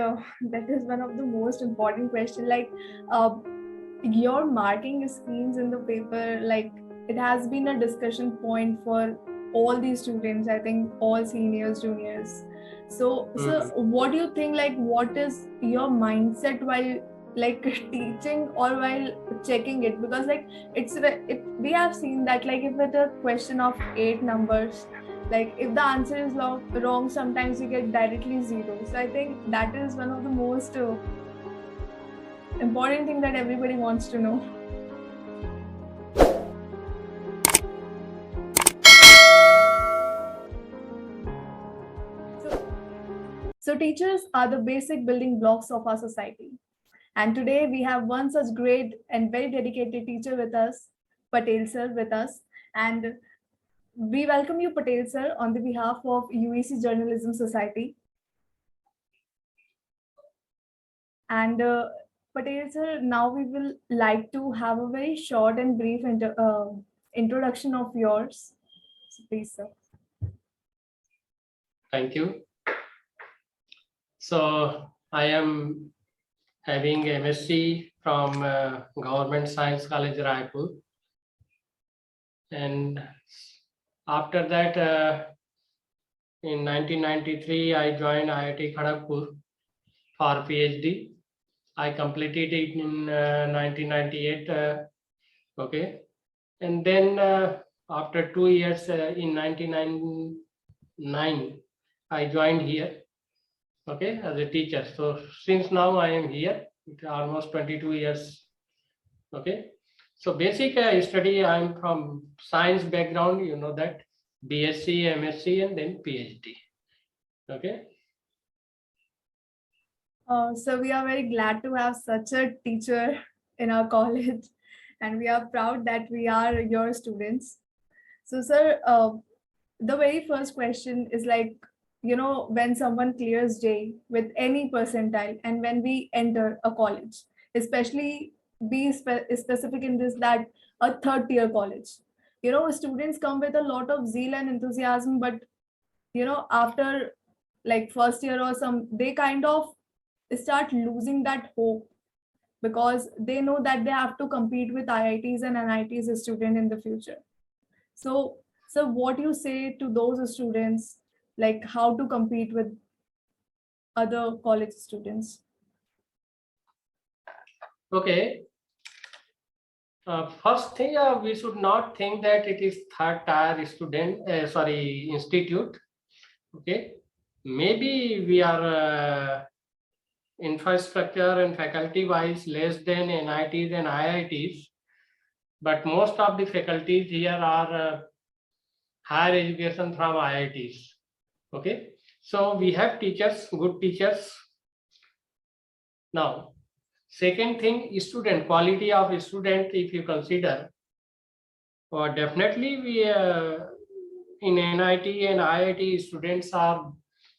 That is one of the most important question. Uh, your marking schemes in the paper, like it has been a discussion point for all these students. I think all seniors, juniors. So what do you think? Like, what is your mindset while like teaching or while checking it? Because like we have seen that like if it's a question of 8 numbers, like if the answer is wrong, sometimes you get directly zero. So I think that is one of the most important thing that everybody wants to know. So teachers are the basic building blocks of our society. And today we have one such great and very dedicated teacher with us, Patel Sir with us. And we welcome you, Patel Sir, on the behalf of UEC Journalism Society. And Patel Sir, now we will like to have a very short and brief introduction of yours. So please, sir. Thank you. So I am having MSc from Government Science College, Raipur. And after that, in 1993, I joined IIT Kharagpur for PhD. I completed it in 1998. Okay. And then after 2 years, in 1999, I joined here. Okay, as a teacher. So since now I am here, almost 22 years. Okay, so basic study, I am from science background, you know that, BSc, MSc, and then PhD. Okay. So we are very glad to have such a teacher in our college, and we are proud that we are your students. So, sir, the very first question is like, when someone clears J with any percentile, and when we enter a college, especially be specific in this, that a third tier college, students come with a lot of zeal and enthusiasm, but after like first year or some, they kind of start losing that hope because they know that they have to compete with IITs and NITs student in the future. So what do you say to those students, like how to compete with other college students? Okay. First thing, we should not think that it is third tier student, institute. Okay. Maybe we are infrastructure and faculty wise less than NITs and IITs, but most of the faculties here are higher education from IITs. Okay, so we have teachers, good teachers. Now, second thing, student quality of student, if you consider, definitely we in NIT and IIT students are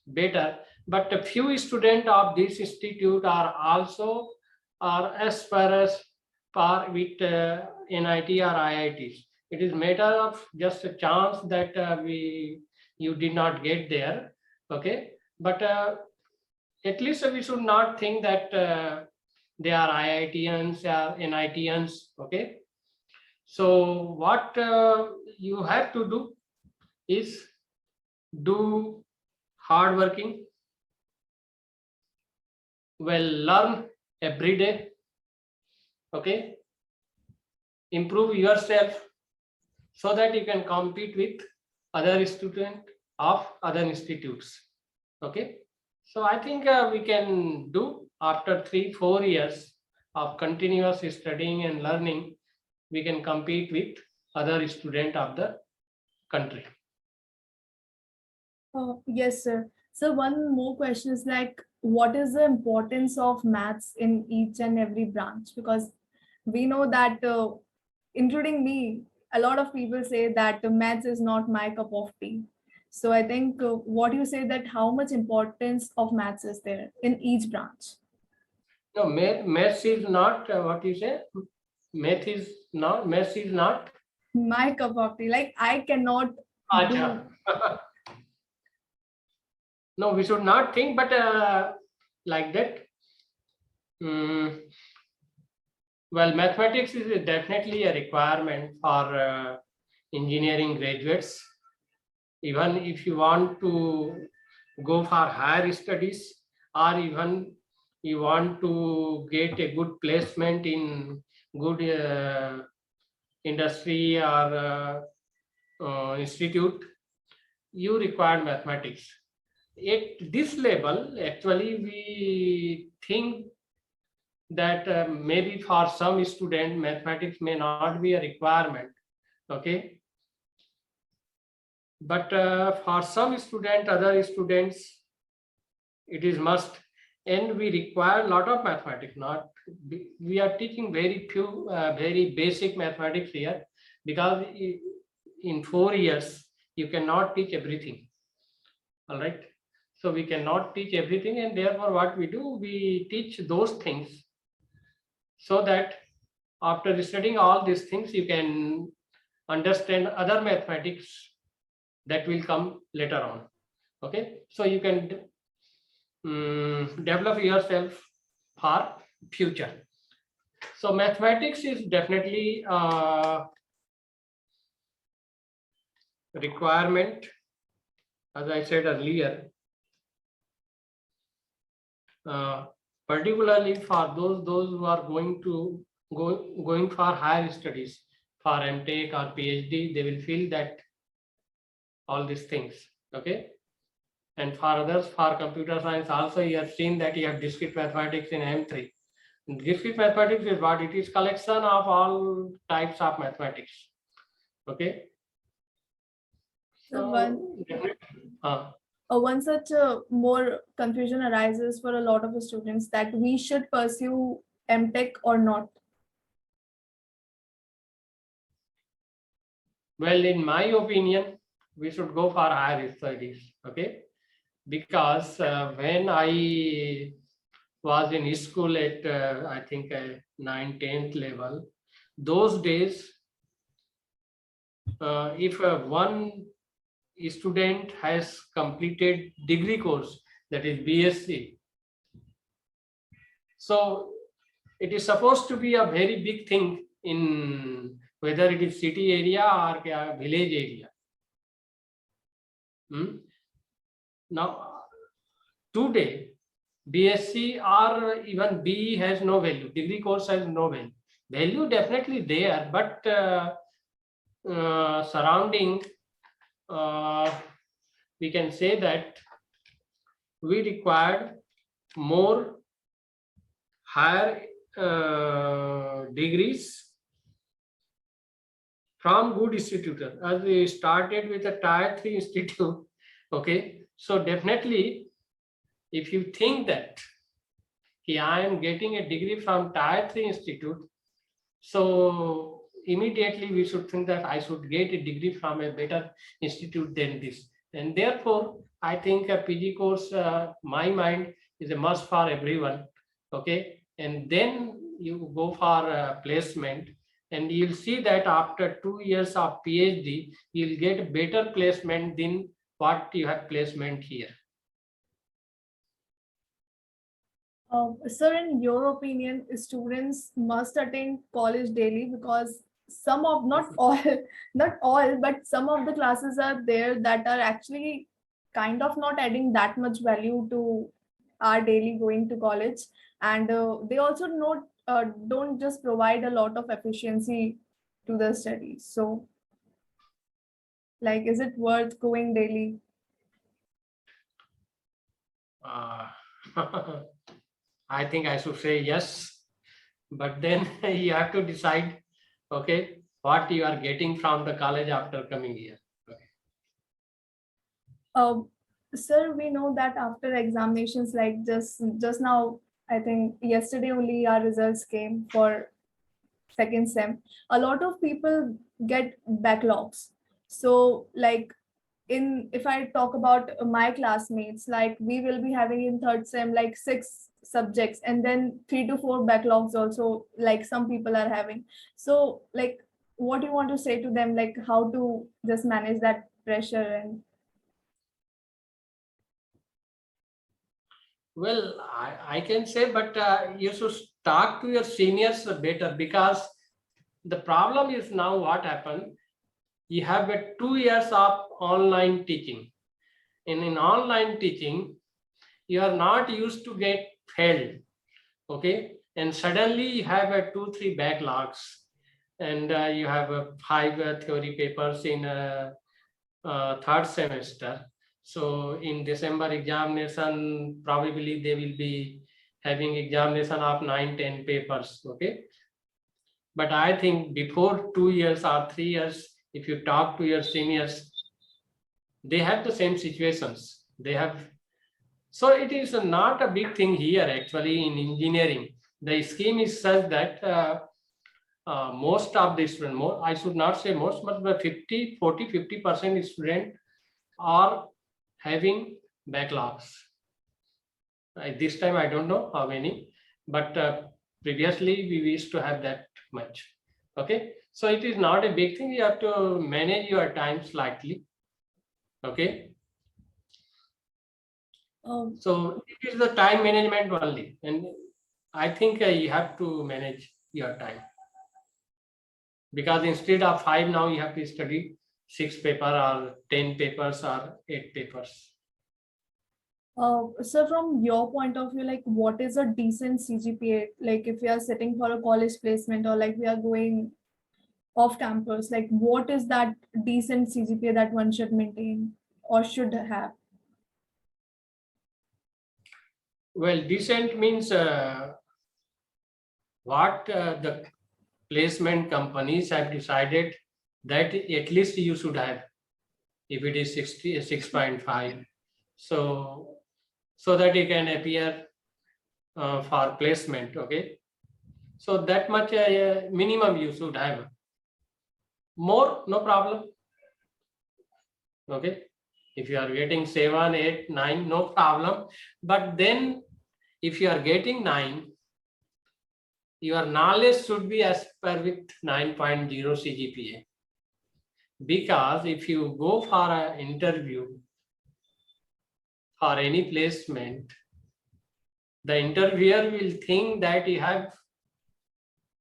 better, but a few students of this institute are also are as far as par with NIT or IITs. It is matter of just a chance that you did not get there. Okay, but at least we should not think that they are IITians or NITians. Okay, so what you have to do is do hard working, well, learn every day. Okay, improve yourself so that you can compete with other students of other institutes. Okay, so I think we can do after 3-4 years of continuous studying and learning, we can compete with other students of the country. Yes, sir. So one more question is like, what is the importance of maths in each and every branch? Because we know that, including me, a lot of people say that maths is not my cup of tea. So I think what you say that how much importance of maths is there in each branch? No, maths is not what you say. Maths is not My cup of tea. Like I cannot do. No, we should not think, but like that. Well, mathematics is definitely a requirement for engineering graduates. Even if you want to go for higher studies, or even you want to get a good placement in good industry or institute, you require mathematics. At this level, actually, we think that maybe for some student, mathematics may not be a requirement. Okay, but for some student, other students, it is must, and we require a lot of mathematics. Not we are teaching very few, very basic mathematics here, because in 4 years you cannot teach everything. All right, so we cannot teach everything, and therefore what we do, we teach those things, so that after studying all these things, you can understand other mathematics that will come later on. Okay, so you can develop yourself for future. So mathematics is definitely a requirement, as I said earlier, particularly for those who are going for higher studies, for MTech or PhD. They will feel that all these things. Okay, and for others, for computer science also, you have seen that you have discrete mathematics in M3. Discrete mathematics is what? It is collection of all types of mathematics. Okay. So Uh, one such more confusion arises for a lot of the students that we should pursue MTech or not. well, in my opinion, we should go for higher studies. Okay, because when I was in school at I think 9th, 10th level, those days, if one student has completed degree course, that is BSc, so it is supposed to be a very big thing in whether it is city area or village area. Now today, BSc or even BE has no value. Degree course has no value. Value definitely there, but surrounding, we can say that we required more higher degrees from good institute. As we started with a tier 3 institute. Okay, so definitely, if you think that I am getting a degree from tier 3 institute, so immediately we should think that I should get a degree from a better institute than this. And therefore, I think a PG course, my mind, is a must for everyone. Okay, and then you go for placement, and you'll see that after 2 years of PhD, you'll get better placement than what you have placement here. Sir, in your opinion, students must attend college daily because some of, not all, not all, but some of the classes are there that are actually kind of not adding that much value to our daily going to college, and they also don't just provide a lot of efficiency to the studies. So, like, is it worth going daily? I think I should say yes, but then you have to decide, okay, what you are getting from the college after coming here. Okay. Sir, we know that after examinations, like just now, I think yesterday only our results came for second sem. A lot of people get backlogs. So, like, if I talk about my classmates, like we will be having in third sem like 6 subjects and then 3 to 4 backlogs also, like some people are having. So, like, what do you want to say to them, like how to just manage that pressure? And Well, I can say, but you should talk to your seniors better, because the problem is now what happened. You have a 2 years of online teaching. In online teaching, you are not used to get failed. Okay, and suddenly you have a 2-3 backlogs, and you have 5 theory papers in third semester. So in December examination, probably they will be having examination of 9-10 papers. Okay, but I think before 2 years or 3 years, if you talk to your seniors, they have the same situations. They have, so it is not a big thing here actually in engineering. The scheme is such that most of the students, more, I should not say most, but 50, 40, 50% students are having backlogs. This time I don't know how many, but previously we used to have that much. Okay, so it is not a big thing. You have to manage your time slightly. Okay, so it is the time management only, and I think you have to manage your time, because instead of 5 now you have to study 6 paper or 10 papers or 8 papers. So from your point of view, like what is a decent CGPA? Like if we are sitting for a college placement or like we are going off campus, like what is that decent CGPA that one should maintain or should have? Well, decent means what the placement companies have decided that at least you should have, if it is 6.5, so that you can appear for placement. Okay, so that much minimum you should have. More, no problem. Okay, if you are getting 7, 8, 9, no problem. But then if you are getting 9, your knowledge should be as per with 9.0 CGPA. Because if you go for an interview for any placement, the interviewer will think that you have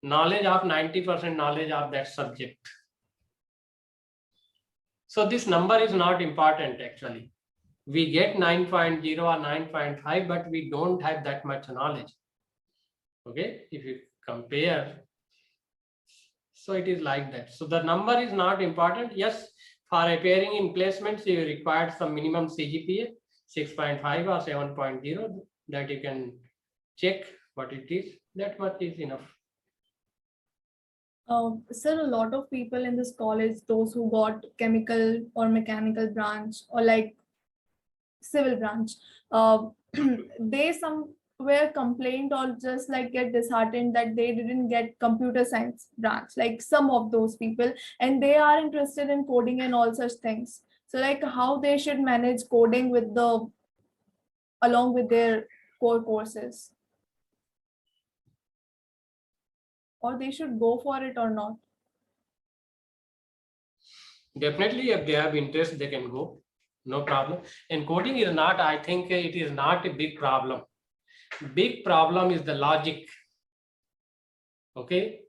knowledge of 90% knowledge of that subject. So this number is not important actually. We get 9.0 or 9.5, but we don't have that much knowledge. Okay, if you compare, so it is like that. So the number is not important. Yes, for appearing in placements, you require some minimum CGPA, 6.5 or 7.0, that you can check what it is. That much is enough. Sir, a lot of people in this college, those who got chemical or mechanical branch or like civil branch, they somewhere complained or just like get disheartened that they didn't get computer science branch, like some of those people, and they are interested in coding and all such things. So like how they should manage coding with the along with their core courses, or they should go for it or not? Definitely, if they have interest, they can go. No problem. And coding is not, I think it is not a big problem. Big problem is the logic. Okay.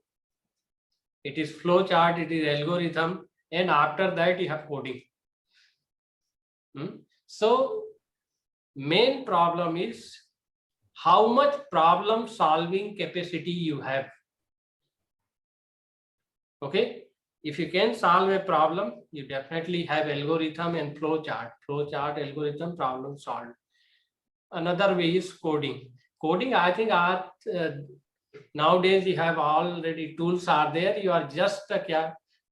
It is flow chart, it is algorithm, and after that you have coding. So main problem is how much problem solving capacity you have. Okay, if you can solve a problem, you definitely have algorithm and flow chart, algorithm, problem solved. Another way is coding. Coding, I think, are nowadays you have already tools are there. You are just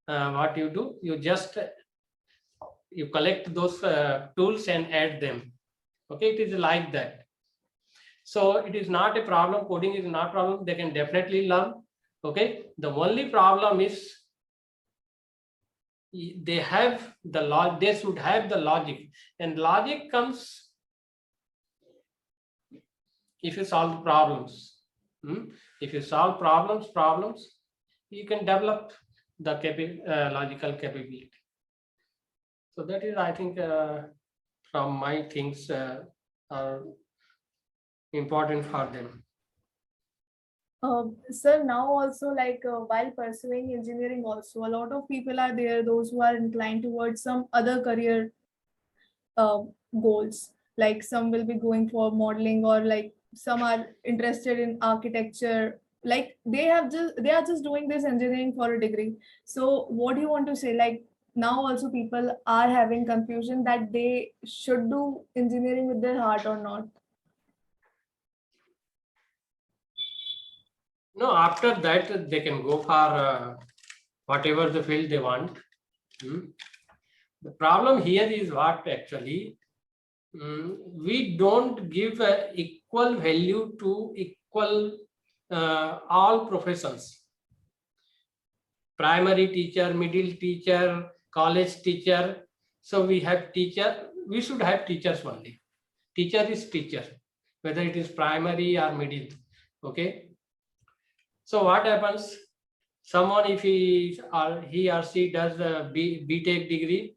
what you do, you just you collect those tools and add them. Okay, it is like that. So it is not a problem. Coding is not a problem. They can definitely learn. Okay, the only problem is they have the log. They should have the logic, and logic comes if you solve problems. If you solve problems, you can develop the logical capability. So that is, I think, from my things. important for them. Sir, now also like while pursuing engineering, also a lot of people are there, those who are inclined towards some other career uh, goals. Like some will be going for modeling, or like some are interested in architecture. Like they are just doing this engineering for a degree. So what do you want to say? Like now also people are having confusion that they should do engineering with their heart or not. No, after that they can go for whatever the field they want. Hmm. The problem here is what actually we don't give equal value to equal all professions. Primary teacher, middle teacher, college teacher. So we have teacher. We should have teachers only. Teacher is teacher, whether it is primary or middle. Okay. So what happens? Someone, if he or she does a BTech degree,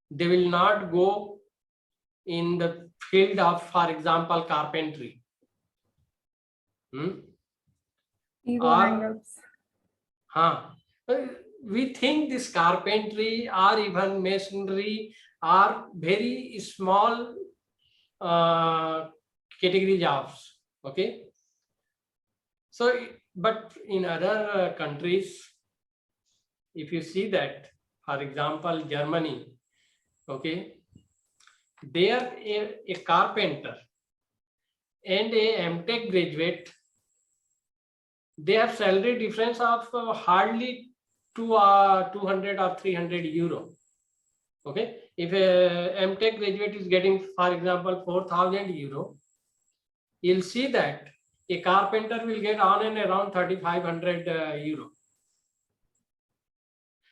they will not go in the field of, for example, carpentry. Ego Or hangups. we think this carpentry or even masonry are very small category jobs. Okay. So, but in other countries, if you see that, for example, Germany, okay, they are a carpenter and a MTech graduate, they have salary difference of hardly 200 or 300 euro. Okay, if a MTech graduate is getting, for example, 4,000 euro, you'll see that a carpenter will get on and around 3,500 euro.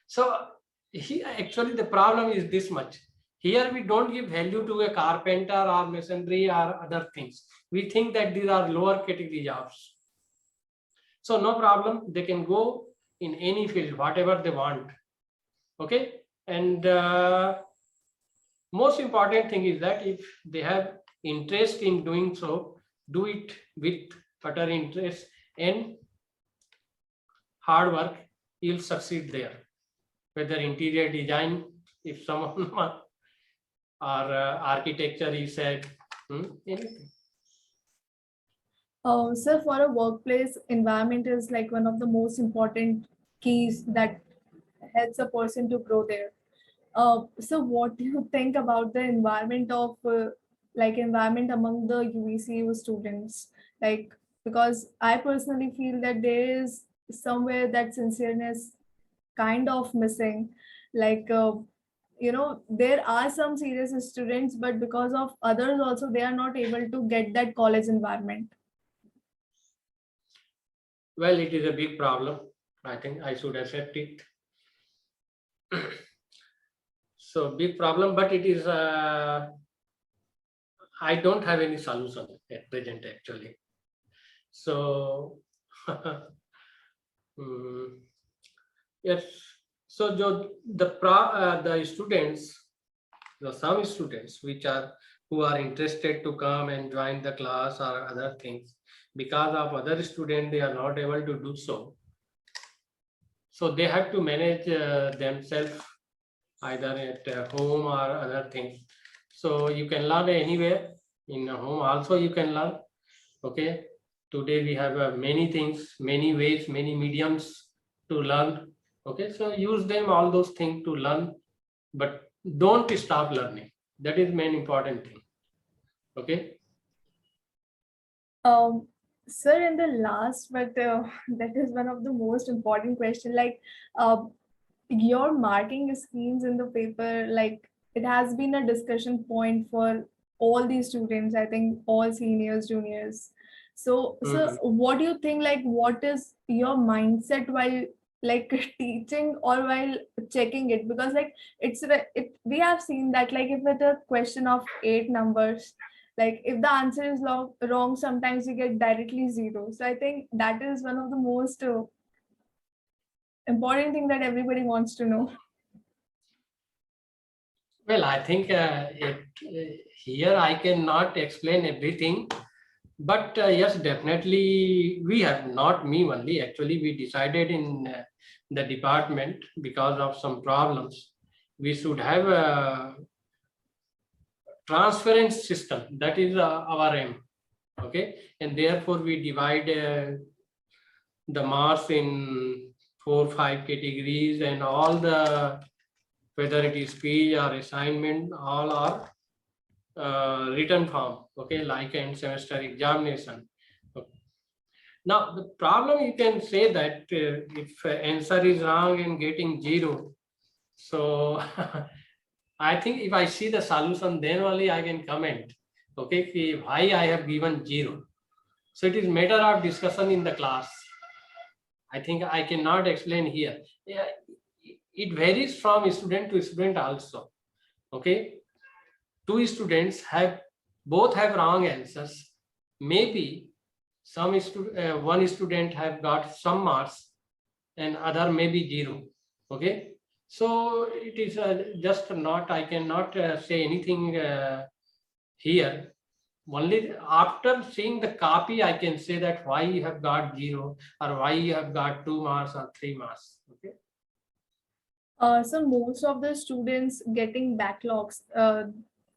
So actually the problem is this much. Here we don't give value to a carpenter or masonry or other things. We think that these are lower category jobs. So no problem, they can go in any field, whatever they want. Okay, and most important thing is that if they have interest in doing so, do it with utter interest and hard work. You'll succeed there. Whether interior design, if someone or architecture is said, anything. Sir, for a workplace, environment is like one of the most important keys that helps a person to grow there. So what do you think about the environment of like environment among the UECU students? Like, because I personally feel that there is somewhere that sincereness kind of missing. Like, there are some serious students, but because of others also, they are not able to get that college environment. Well, it is a big problem. I think I should accept it. So big problem, but it is, I don't have any solution at present actually. So, yes. So the students, some students who are interested to come and join the class or other things, because of other students they are not able to do so. So they have to manage themselves either at home or other things. So you can learn anywhere. In home also you can learn. Okay. Today we have many things, many ways, many mediums to learn. Okay. So use them, all those things to learn, but don't stop learning. That is main important thing. Okay. Um, Sir, in the last, but that is one of the most important question. Like, your marking schemes in the paper, like it has been a discussion point for all these students. I think all seniors, juniors. So, what do you think? Like, what is your mindset while like teaching or while checking it? Because like we have seen that like if it's a question of 8 numbers, like if the answer is wrong, sometimes you get directly zero. So I think that is one of the most important thing that everybody wants to know. Well, I think here I cannot explain everything, but yes, definitely we have, not me only. Actually, we decided in the department, because of some problems, we should have a transference system. That is our aim. Okay, and therefore we divide the marks in 4 5 categories, and all the, whether it is speech or assignment, all are written form. Okay, like end semester examination. Now the problem, you can say that if answer is wrong and getting 0, so I think if I see the solution, then only I can comment. Okay, why I have given 0. So it is matter of discussion in the class. I think I cannot explain here. Yeah, it varies from student to student also. Okay, two students have, both have wrong answers. Maybe one student have got some marks and other maybe 0. Okay, so it is just not, I cannot say anything here. Only after seeing the copy, I can say that why you have got 0 or why you have got 2 marks or 3 marks. Okay. So most of the students getting backlogs,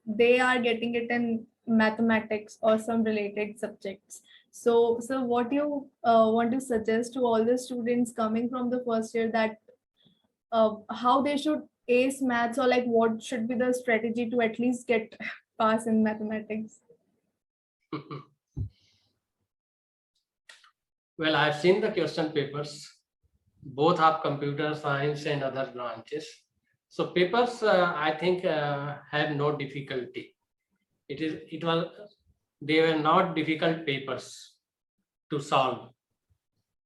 they are getting it in mathematics or some related subjects. So what do you want to suggest to all the students coming from the first year, that how they should ace maths, or like what should be the strategy to at least get pass in mathematics? Well, I've seen the question papers, both of computer science and other branches. So papers, I think, have no difficulty. They were not difficult papers to solve.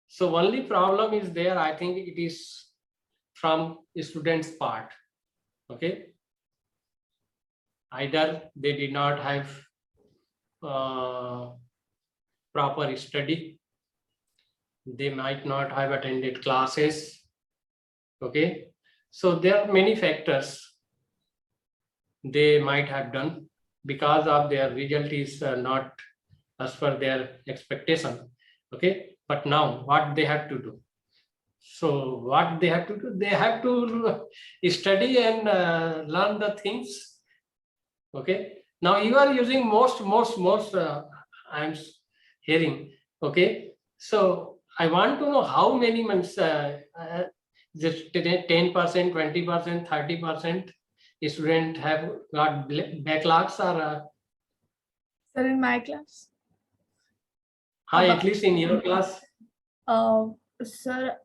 So only problem is there, I think it is from students' part. Okay. Either they did not have proper study, they might not have attended classes. Okay, so there are many factors they might have done, because of their result is not as per their expectation. Okay, but now what they have to do? So what they have to do? They have to study and learn the things. Okay, now you are using most I'm hearing. Okay, so I want to know how many months, just 10%, 20%, 30% student have got backlogs, or Sir, in my class, high, at least in your class? uh, sir,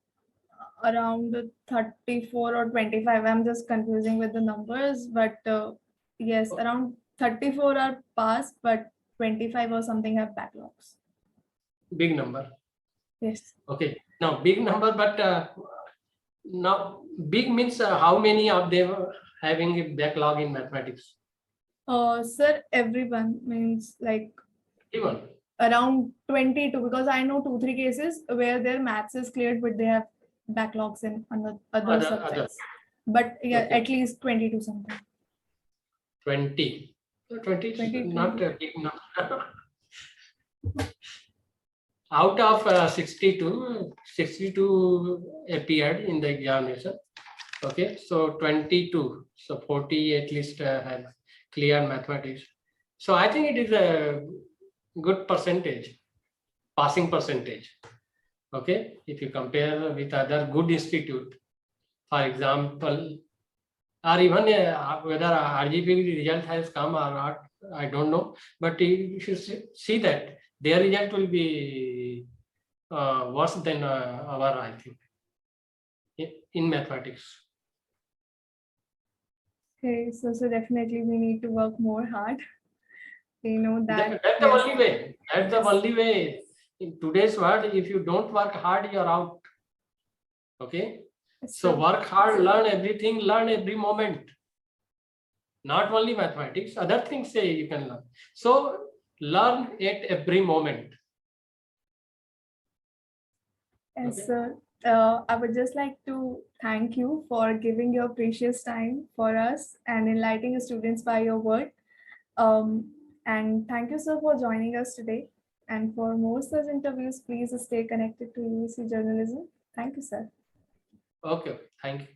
around 34 or 25. I'm just confusing with the numbers, but yes, around 34 are passed, but 25 or something have backlogs. Big number. Yes. Okay, now big number, but now big means how many of them are having a backlog in mathematics? Sir, everyone means like Even around 22, because I know 2 3 cases where their maths is cleared, but they have backlogs in other subjects. But yeah, Okay. at least 22 something. 20. So 20 is 20, not 20. a big number. Out of 62 appeared in the examination. Okay, so 22, so 40 at least have clear mathematics. So I think it is a good percentage, passing percentage. Okay, if you compare with other good institute, for example, or even whether RGP result has come or not, I don't know, but you should see that their result will be worse than our, I think, in mathematics. Okay, so definitely we need to work more hard. You know that. That's the Yes. only way. That's the Yes. only way. In today's world, if you don't work hard, you're out. Okay. So work hard, learn everything, learn every moment. Not only mathematics, other things say you can learn. So learn at every moment. Yes, Okay. sir. I would just like to thank you for giving your precious time for us and enlightening students by your word. And thank you, sir, for joining us today. And for more such interviews, please stay connected to UEC Journalism. Thank you, sir. Okay, thank you.